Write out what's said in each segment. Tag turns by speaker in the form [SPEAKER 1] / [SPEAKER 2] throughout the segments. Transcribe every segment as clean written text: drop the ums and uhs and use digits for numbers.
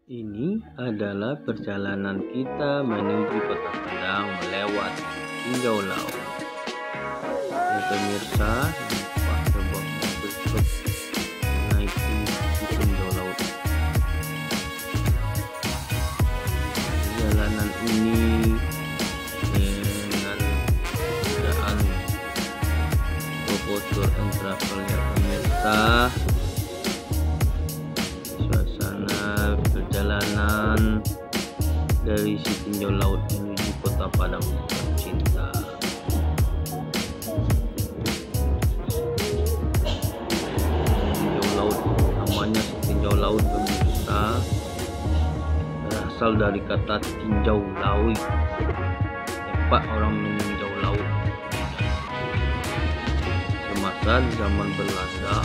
[SPEAKER 1] Ini adalah perjalanan kita menuju Kota Padang melewati tinjau laut. Ya pemirsa, nampak sebuah mobil truk menaiki tinjau laut. Perjalanan ini dengan kendaraan Tour and Travel ya pemirsa. Perjalanan dari si tinjau laut menuju Kota Padang tercinta. Tinjau laut, namanya si tinjau laut pemirsa, berasal dari kata tinjau laut, tempat orang meninjau laut. Semasa zaman Belanda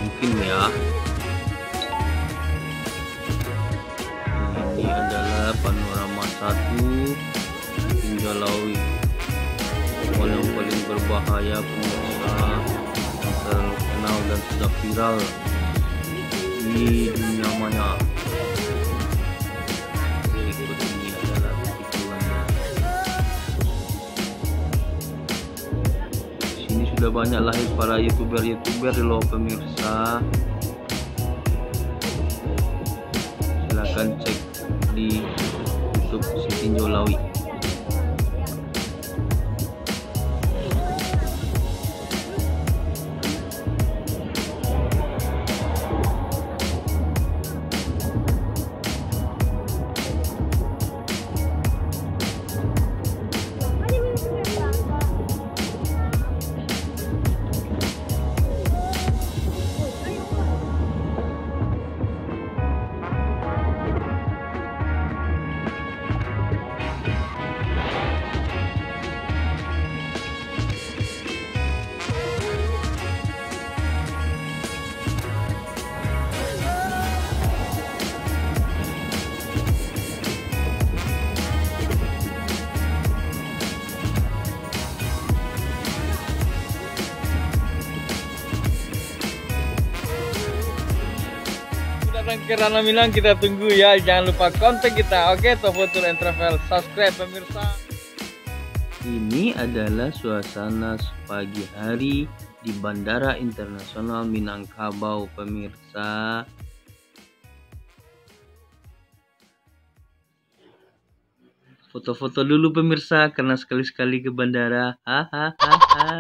[SPEAKER 1] mungkin ya. Ini adalah panorama satu tinjau laut yang paling berbahaya pemirsa, yang terkenal dan sudah viral di dunia maya. Berikut ini adalah tipuannya. Sini sudah banyak lahir para youtuber loh pemirsa. Silahkan cek di YouTube si tinjau laut. Kirana Minang, kita tunggu ya. Jangan lupa kontak kita. Oke, Tour and Travel, subscribe pemirsa. Ini adalah suasana pagi hari di Bandara Internasional Minangkabau pemirsa. Foto-foto dulu pemirsa, karena sekali-sekali ke bandara. Hahaha.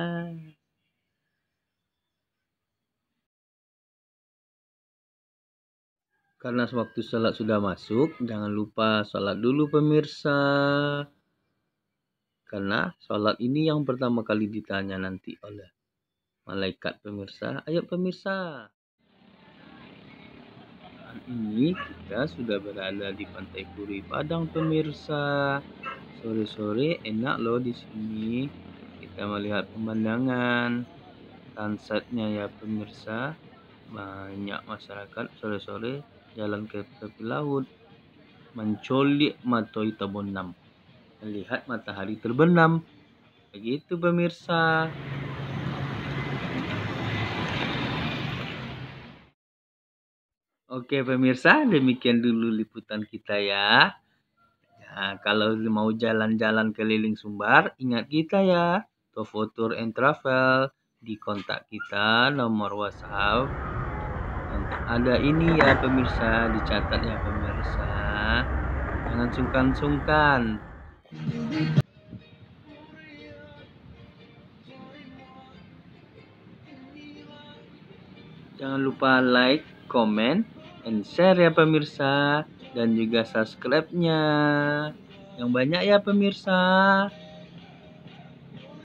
[SPEAKER 1] Karena waktu sholat sudah masuk, jangan lupa sholat dulu pemirsa. Karena sholat ini yang pertama kali ditanya nanti oleh malaikat pemirsa. Ayo pemirsa. Saat ini kita sudah berada di Pantai Puri Padang pemirsa. Sore-sore enak loh di sini. Kita melihat pemandangan sunsetnya ya pemirsa. Banyak masyarakat sore-sore jalan ke tepi laut, mencolik matoi tabonam, melihat matahari terbenam. Begitu pemirsa. Oke pemirsa, demikian dulu liputan kita ya. Nah, kalau mau jalan-jalan keliling Sumbar, ingat kita ya, Tour and Travel. Di kontak kita nomor WhatsApp ada ini ya pemirsa, dicatat ya pemirsa, jangan sungkan-sungkan. Jangan lupa like, comment, and share ya pemirsa, dan juga subscribe-nya yang banyak ya pemirsa.